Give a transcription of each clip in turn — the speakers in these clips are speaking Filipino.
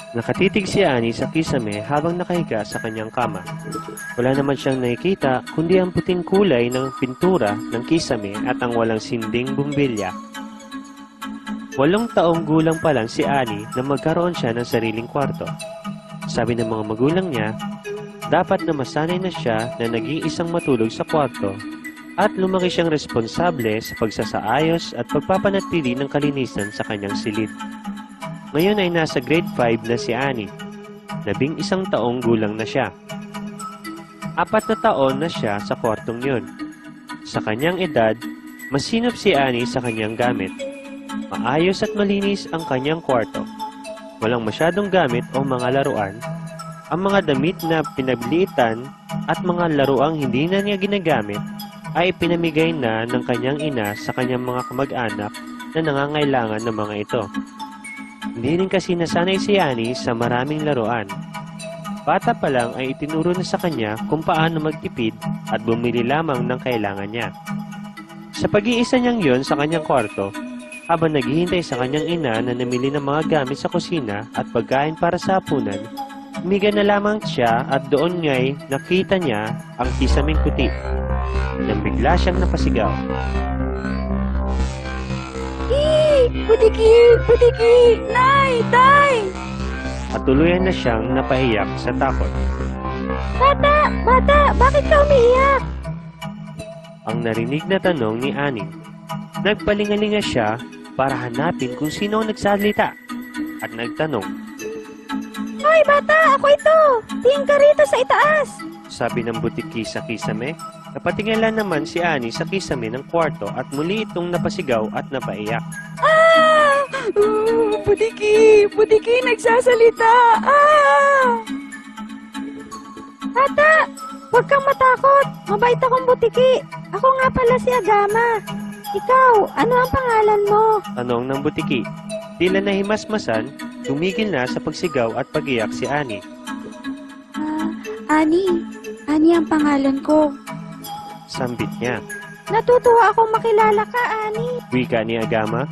Nakatitig si Annie sa kisame habang nakahiga sa kanyang kama. Wala naman siyang nakikita kundi ang puting kulay ng pintura ng kisame at ang walang sinding bumbilya. 8 taong gulang pa lang si Annie na magkaroon siya ng sariling kwarto. Sabi ng mga magulang niya, dapat na masanay na siya na naging isang matulog sa kwarto at lumaki siyang responsable sa pagsasaayos at pagpapanatili ng kalinisan sa kanyang silid. Ngayon ay nasa grade 5 na si Annie. 11 taong gulang na siya. 4 na taon na siya sa kwartong yun. Sa kanyang edad, masinop si Annie sa kanyang gamit. Maayos at malinis ang kanyang kwarto. Walang masyadong gamit o mga laruan. Ang mga damit na pinagliitan at mga laruang hindi na niya ginagamit ay pinamigay na ng kanyang ina sa kanyang mga kamag-anak na nangangailangan ng mga ito. Hindi rin kasi nasanay si Annie sa maraming laruan. Bata pa lang ay itinuro na sa kanya kung paano magtipid at bumili lamang ng kailangan niya. Sa pag-iisa niyang yon sa kanyang kwarto, habang naghihintay sa kanyang ina na namili ng mga gamit sa kusina at pagkain para sa hapunan, humiga na lamang siya at doon nga'y nakita niya ang kisaming puti. Nang bigla siyang napasigaw. Putiki! Putiki! Nay! Tay! At tuluyan na siyang napahiyak sa takot. Bata! Bata! Bakit ka umiiyak? Ang narinig na tanong ni Annie. Nagpalingalinga siya para hanapin kung sino ang nagsalita at nagtanong. Hoy bata! Ako ito! Tingin ka rito sa itaas! Sabi ng butiki sa kisame. Napatingala naman si Annie sa kisame ng kwarto at muli itong napasigaw at napaiyak. Ah! Putiki! Putiki! Nagsasalita! Ah! Bata! Huwag kang matakot! Mabait akong butiki! Ako nga pala si Agama! Ikaw, ano ang pangalan mo? Tanong ng butiki. Tila nahimasmasan, tumigil na sa pagsigaw at pagiyak si Annie. Ani. Ani ang pangalan ko. Sambit niya. Natutuwa akong makilala ka, Ani. Wika ni Agama.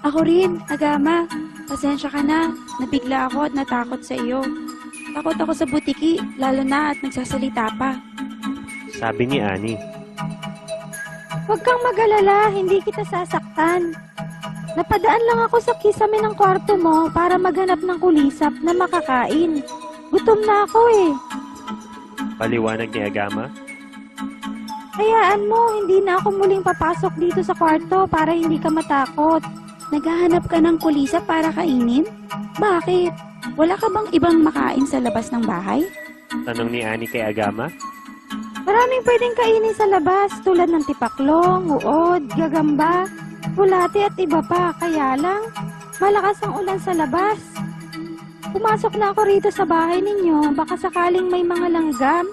Ako rin, Agama. Pasensya ka na. Nabigla ako at natakot sa iyo. Takot ako sa butiki, lalo na at nagsasalita pa. Sabi ni Annie. Huwag kang mag-alala, hindi kita sasaktan. Napadaan lang ako sa kisame ng kwarto mo para maghanap ng kulisap na makakain. Gutom na ako eh. Paliwanag ni Agama. Hayaan mo, hindi na ako muling papasok dito sa kwarto para hindi ka matakot. Naghahanap ka ng kulisap para kainin? Bakit? Wala ka bang ibang makain sa labas ng bahay? Tanong ni Annie kay Agama. Maraming pwedeng kainin sa labas tulad ng tipaklong, uod, gagamba, bulate at iba pa. Kaya lang, malakas ang ulan sa labas. Pumasok na ako rito sa bahay ninyo, baka sakaling may mga langgam,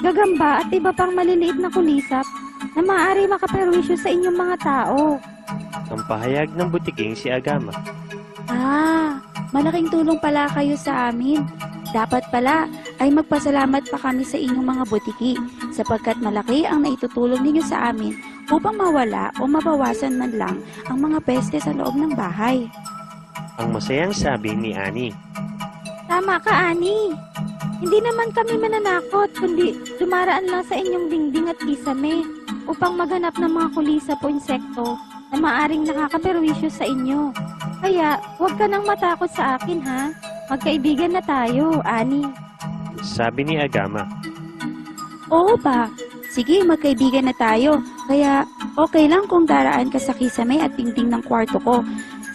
gagamba at iba pang maliliit na kulisap na maaari makaperwisyo sa inyong mga tao. Ang pahayag ng butiking si Agama. Malaking tulong pala kayo sa amin. Dapat pala ay magpasalamat pa kami sa inyong mga butiki sapagkat malaki ang naitutulong ninyo sa amin upang mawala o mabawasan man lang ang mga peste sa loob ng bahay. Ang masayang sabi ni Annie. Tama ka, Ani. Hindi naman kami mananakot kundi dumaraan lang sa inyong dingding at kisame upang maghanap ng mga kulisap o insekto na maaring nakakaperwisyo sa inyo. Kaya huwag ka nang matakot sa akin, ha? Magkaibigan na tayo, Ani. Sabi ni Agama. Oo ba? Sige, magkaibigan na tayo. Kaya okay lang kung daraan ka sa kisame at dingding ng kwarto ko.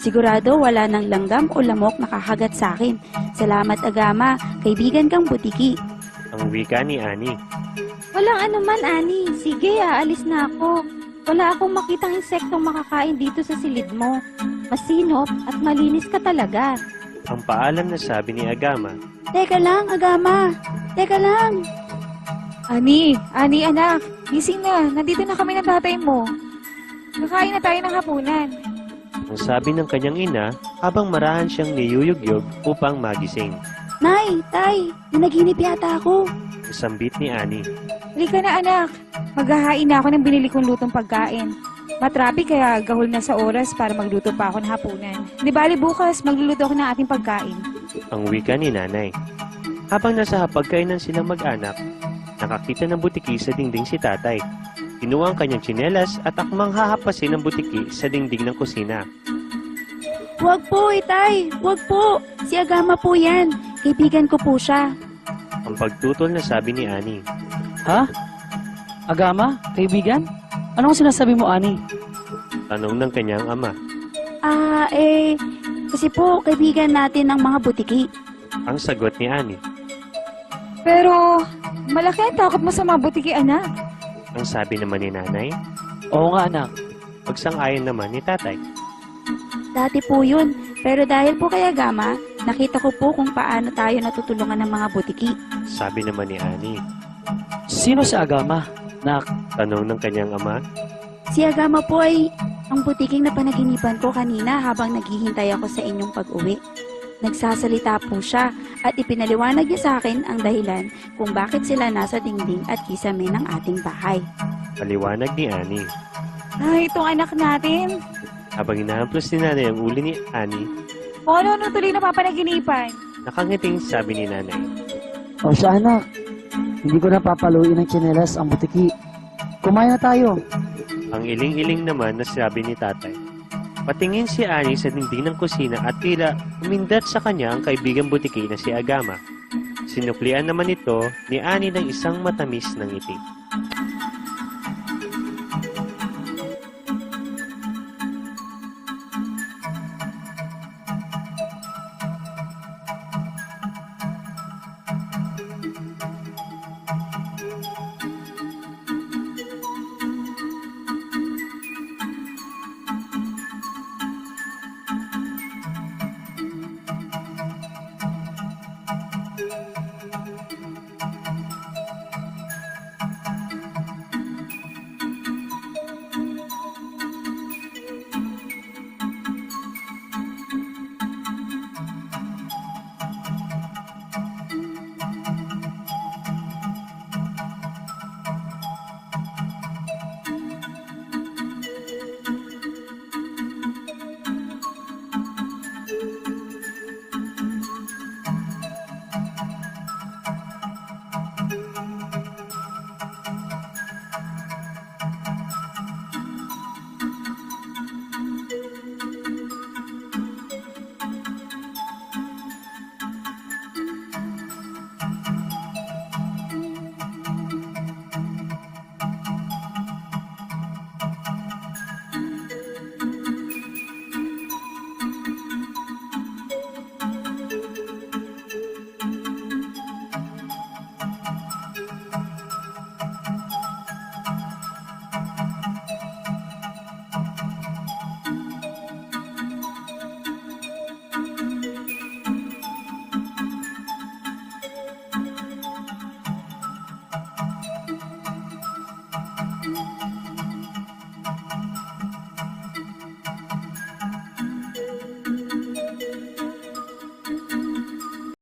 Sigurado wala nang langgam o lamok nakakagat sa akin. Salamat, Agama. Kaibigan kang butiki. Ang wika ni Annie. Walang anuman, Ani. Sige, aalis na ako. Wala akong makitang insektong makakain dito sa silid mo. Masinop at malinis ka talaga. Ang paalam na sabi ni Agama. Teka lang, Agama. Teka lang. Ani, anak, gising na. Nandito na kami ng tatay mo. Kakain na tayo ng hapunan. Ang sabi ng kanyang ina habang marahan siyang niyuyugyog upang magising. Nay, tay, nanaginip yata ako. Sambit ni Annie. Halika na anak. Maghahain na ako ng binili kong lutong pagkain. Matrapik kaya gahol na sa oras para magluto pa ako ng hapunan. Di bali bukas, magluluto ako ng ating pagkain. Ang wika ni nanay. Habang nasa hapagkainan silang mag-anak, nakakita ng butiki sa dingding si tatay. Kinuha ang kanyang tsinelas at akmang hahapasin ang butiki sa dingding ng kusina. Huwag po, itay! Huwag po! Si Agama po yan. Kaibigan ko po siya. Ang pagtutol na sabi ni Ani. Ha? Agama? Kaibigan? Anong sinasabi mo, Ani? Tanong ng kanyang ama. Kasi po, kaibigan natin ang mga butiki. Ang sagot ni Ani. Pero, malaki ang takot mo sa mga butiki, anak. Ang sabi naman ni nanay. Oo nga, anak. Pagsang-ayon naman ni tatay. Dati po yun. Pero dahil po kay Agama, nakita ko po kung paano tayo natutulungan ng mga butiki. Sabi naman ni Ani. Sino si Agama? Nak, Tanong ng kanyang ama. Si Agama po ay ang butiking na panaginipan ko kanina habang naghihintay ako sa inyong pag-uwi. Nagsasalita po siya at ipinaliwanag niya sa akin ang dahilan kung bakit sila nasa dingding at kisame ng ating bahay. Paliwanag ni Ani. Ay, itong anak natin. Habang inahamplos ni nanay ang uli ni Ani, O ano tuloy na papanaginipan? nakangiting sabi ni nanay. O siya anak, hindi ko na papaluin ng tsinelas ang butiki. Kumain na tayo. Ang iling-iling naman na sabi ni tatay. Patingin si Ani sa dingding ng kusina at tila umindat sa kanya ang kaibigang butiki na si Agama. Sinuklian naman ito ni Ani ng isang matamis na ngiti.